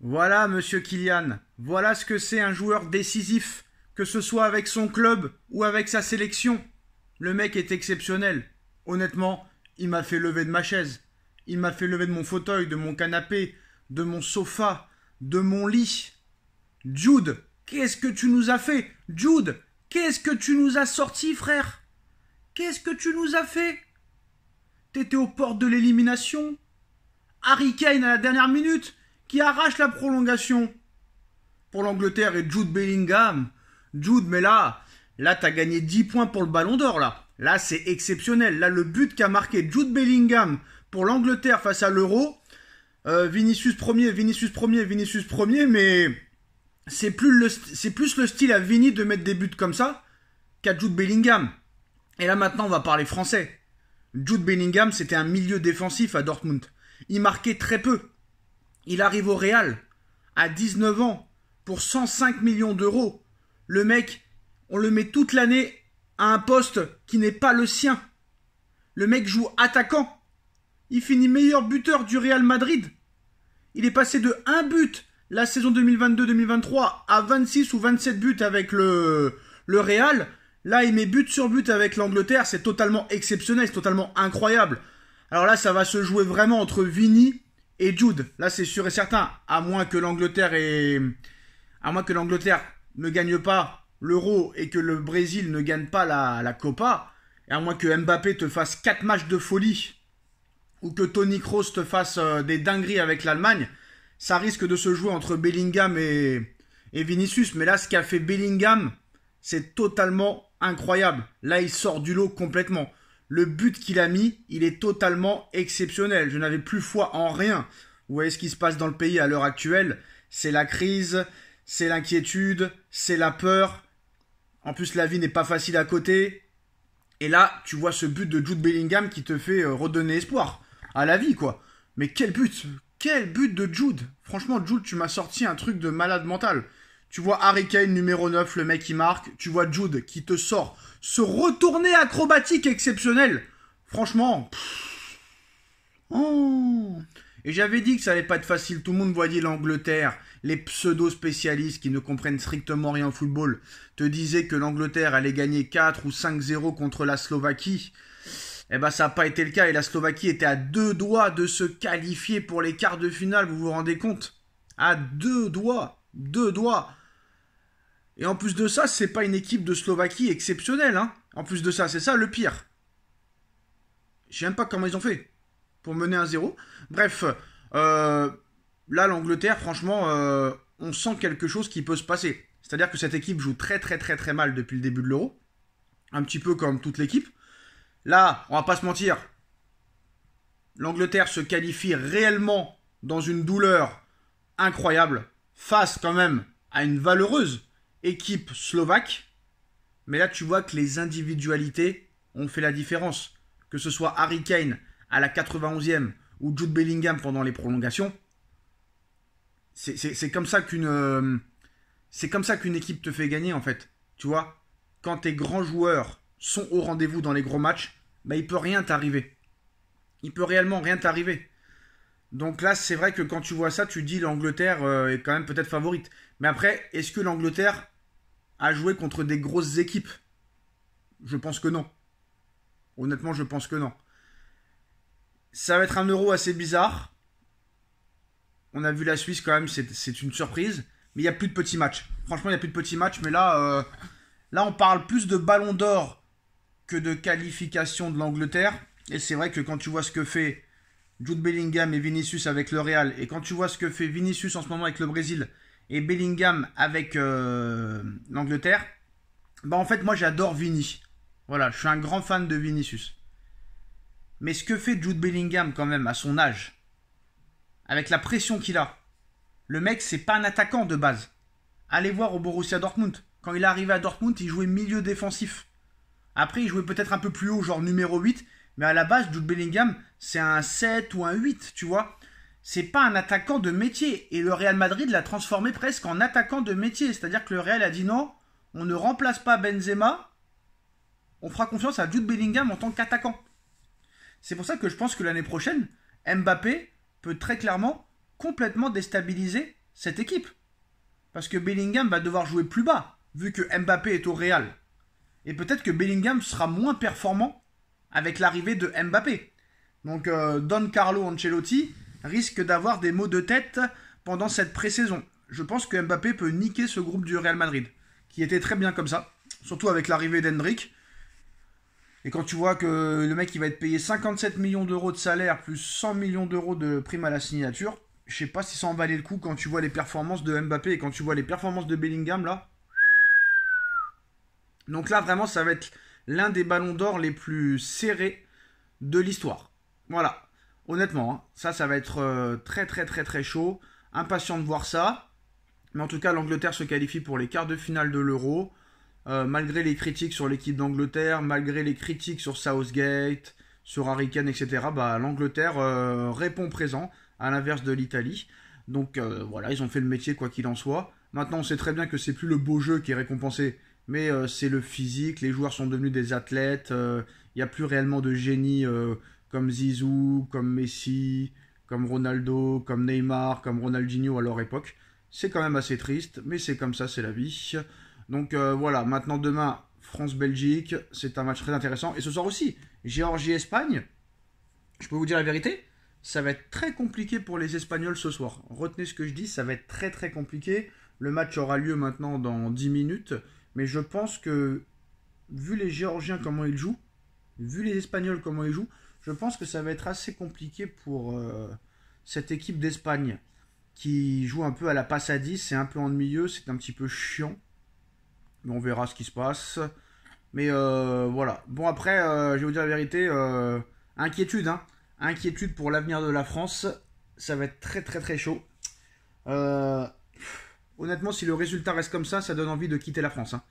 Voilà, monsieur Kylian, voilà ce que c'est un joueur décisif, que ce soit avec son club ou avec sa sélection. Le mec est exceptionnel. Honnêtement, il m'a fait lever de ma chaise. Il m'a fait lever de mon fauteuil, de mon canapé, de mon sofa, de mon lit. Jude, qu'est-ce que tu nous as fait? Jude, qu'est-ce que tu nous as sorti, frère? Qu'est-ce que tu nous as fait? T'étais aux portes de l'élimination. Harry Kane à la dernière minute qui arrache la prolongation pour l'Angleterre et Jude Bellingham. Jude, mais là t'as gagné 10 points pour le Ballon d'Or là. Là c'est exceptionnel. Là le but qu'a marqué Jude Bellingham pour l'Angleterre face à l'Euro. Vinicius premier, mais c'est plus le style à Vini de mettre des buts comme ça qu'à Jude Bellingham. Et là maintenant on va parler français. Jude Bellingham c'était un milieu défensif à Dortmund. Il marquait très peu. Il arrive au Real à 19 ans pour 105 millions d'euros. Le mec, on le met toute l'année à un poste qui n'est pas le sien. Le mec joue attaquant. Il finit meilleur buteur du Real Madrid. Il est passé de 1 but la saison 2022-2023 à 26 ou 27 buts avec le Real. Là, il met but sur but avec l'Angleterre. C'est totalement exceptionnel, c'est totalement incroyable. Alors là, ça va se jouer vraiment entre Vini et Jude. Là, c'est sûr et certain. À moins que l'Angleterre ne gagne pas l'Euro et que le Brésil ne gagne pas la Copa. Et à moins que Mbappé te fasse 4 matchs de folie ou que Toni Kroos te fasse des dingueries avec l'Allemagne, ça risque de se jouer entre Bellingham et Vinicius. Mais là, ce qu'a fait Bellingham, c'est totalement incroyable. Là, il sort du lot complètement. Le but qu'il a mis, il est totalement exceptionnel. Je n'avais plus foi en rien. Vous voyez ce qui se passe dans le pays à l'heure actuelle. C'est la crise, c'est l'inquiétude, c'est la peur. En plus, la vie n'est pas facile à côté. Et là, tu vois ce but de Jude Bellingham qui te fait redonner espoir à la vie, quoi. Mais quel but! Quel but de Jude! Franchement, Jude, tu m'as sorti un truc de malade mental. Tu vois Harry Kane numéro 9, le mec qui marque. Tu vois Jude qui te sort ce retourné acrobatique exceptionnel. Franchement. Oh. Et j'avais dit que ça allait pas être facile. Tout le monde voyait l'Angleterre. Les pseudo-spécialistes qui ne comprennent strictement rien au football te disaient que l'Angleterre allait gagner 4 ou 5-0 contre la Slovaquie. Eh ben ça n'a pas été le cas et la Slovaquie était à 2 doigts de se qualifier pour les quarts de finale, vous vous rendez compte? À 2 doigts. 2 doigts. Et en plus de ça, c'est pas une équipe de Slovaquie exceptionnelle, hein. En plus de ça, c'est ça le pire. Je sais même pas comment ils ont fait pour mener 1-0. Bref, là, l'Angleterre, franchement, on sent quelque chose qui peut se passer. C'est-à-dire que cette équipe joue très mal depuis le début de l'Euro. Un petit peu comme toute l'équipe. Là, on va pas se mentir. L'Angleterre se qualifie réellement dans une douleur incroyable. Face quand même à une valeureuse équipe slovaque. Mais là, tu vois que les individualités ont fait la différence. Que ce soit Harry Kane à la 91e ou Jude Bellingham pendant les prolongations. C'est comme ça qu'une équipe te fait gagner, en fait. Tu vois, quand tes grands joueurs sont au rendez-vous dans les gros matchs, bah, il peut rien t'arriver. Il peut réellement rien t'arriver. Donc là, c'est vrai que quand tu vois ça, tu dis l'Angleterre est quand même peut-être favorite. Mais après, est-ce que l'Angleterre a joué contre des grosses équipes? Je pense que non. Honnêtement, je pense que non. Ça va être un Euro assez bizarre. On a vu la Suisse quand même, c'est une surprise. Mais il n'y a plus de petits matchs. Franchement, il n'y a plus de petits matchs. Mais là, on parle plus de Ballon d'Or que de qualification de l'Angleterre. Et c'est vrai que quand tu vois ce que fait Jude Bellingham et Vinicius avec le Real, et quand tu vois ce que fait Vinicius en ce moment avec le Brésil, et Bellingham avec l'Angleterre, bah en fait moi j'adore Vini. Voilà, je suis un grand fan de Vinicius. Mais ce que fait Jude Bellingham quand même à son âge, avec la pression qu'il a, le mec c'est pas un attaquant de base. Allez voir au Borussia Dortmund. Quand il est arrivé à Dortmund, il jouait milieu défensif. Après il jouait peut-être un peu plus haut, genre numéro 8, mais à la base Jude Bellingham c'est un 7 ou un 8, tu vois. C'est pas un attaquant de métier. Et le Real Madrid l'a transformé presque en attaquant de métier. C'est-à-dire que le Real a dit non, on ne remplace pas Benzema, on fera confiance à Jude Bellingham en tant qu'attaquant. C'est pour ça que je pense que l'année prochaine, Mbappé peut très clairement complètement déstabiliser cette équipe. Parce que Bellingham va devoir jouer plus bas, vu que Mbappé est au Real. Et peut-être que Bellingham sera moins performant avec l'arrivée de Mbappé. Donc Don Carlo Ancelotti risque d'avoir des maux de tête pendant cette pré-saison. Je pense que Mbappé peut niquer ce groupe du Real Madrid, qui était très bien comme ça, surtout avec l'arrivée d'Hendrick. Et quand tu vois que le mec il va être payé 57 millions d'euros de salaire plus 100 millions d'euros de prime à la signature, je sais pas si ça en valait le coup quand tu vois les performances de Mbappé et quand tu vois les performances de Bellingham là. Donc là vraiment ça va être l'un des ballons d'or les plus serrés de l'histoire. Voilà, honnêtement, hein, ça va être très très très très chaud. Impatient de voir ça. Mais en tout cas l'Angleterre se qualifie pour les quarts de finale de l'Euro. Malgré les critiques sur l'équipe d'Angleterre, malgré les critiques sur Southgate, sur Harry Kane, etc., bah, l'Angleterre répond présent, à l'inverse de l'Italie. Donc voilà, ils ont fait le métier quoi qu'il en soit. Maintenant, on sait très bien que c'est plus le beau jeu qui est récompensé, mais c'est le physique, les joueurs sont devenus des athlètes, il n'y a plus réellement de génie comme Zizou, comme Messi, comme Ronaldo, comme Neymar, comme Ronaldinho à leur époque. C'est quand même assez triste, mais c'est comme ça, c'est la vie. Donc voilà, maintenant demain, France-Belgique, c'est un match très intéressant. Et ce soir aussi, Géorgie-Espagne, je peux vous dire la vérité, ça va être très compliqué pour les Espagnols ce soir. Retenez ce que je dis, ça va être très très compliqué. Le match aura lieu maintenant dans 10 minutes. Mais je pense que, vu les Géorgiens comment ils jouent, vu les Espagnols comment ils jouent, je pense que ça va être assez compliqué pour cette équipe d'Espagne qui joue un peu à la passe à 10, c'est un peu ennuyeux, c'est un petit peu chiant. Mais on verra ce qui se passe. Mais voilà. Bon après, je vais vous dire la vérité, inquiétude, hein. Inquiétude pour l'avenir de la France. Ça va être très très très chaud. Honnêtement, si le résultat reste comme ça donne envie de quitter la France. Hein.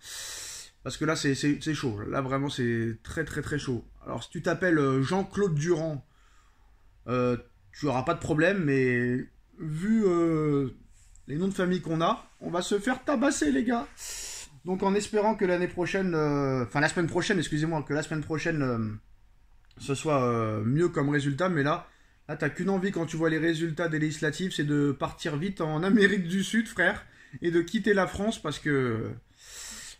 Parce que là, c'est chaud. Là, vraiment, c'est très très très chaud. Alors, si tu t'appelles Jean-Claude Durand, tu n'auras pas de problème, mais vu les noms de famille qu'on a, on va se faire tabasser, les gars. Donc, en espérant que l'année prochaine, enfin la semaine prochaine, excusez-moi, que la semaine prochaine, ce soit mieux comme résultat, mais là, t'as qu'une envie quand tu vois les résultats des législatives, c'est de partir vite en Amérique du Sud, frère, et de quitter la France parce que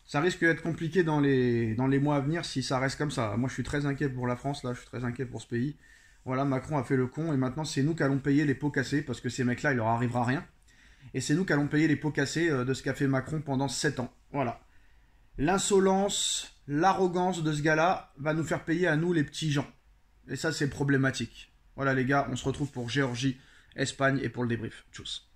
ça risque d'être compliqué dans les mois à venir si ça reste comme ça. Moi, je suis très inquiet pour la France, là, je suis très inquiet pour ce pays. Voilà, Macron a fait le con et maintenant, c'est nous qui allons payer les pots cassés parce que ces mecs-là, il leur arrivera rien. Et c'est nous qui allons payer les pots cassés de ce qu'a fait Macron pendant 7 ans. Voilà. L'insolence, l'arrogance de ce gars-là va nous faire payer à nous les petits gens. Et ça, c'est problématique. Voilà les gars, on se retrouve pour Géorgie, Espagne et pour le débrief. Tchuss.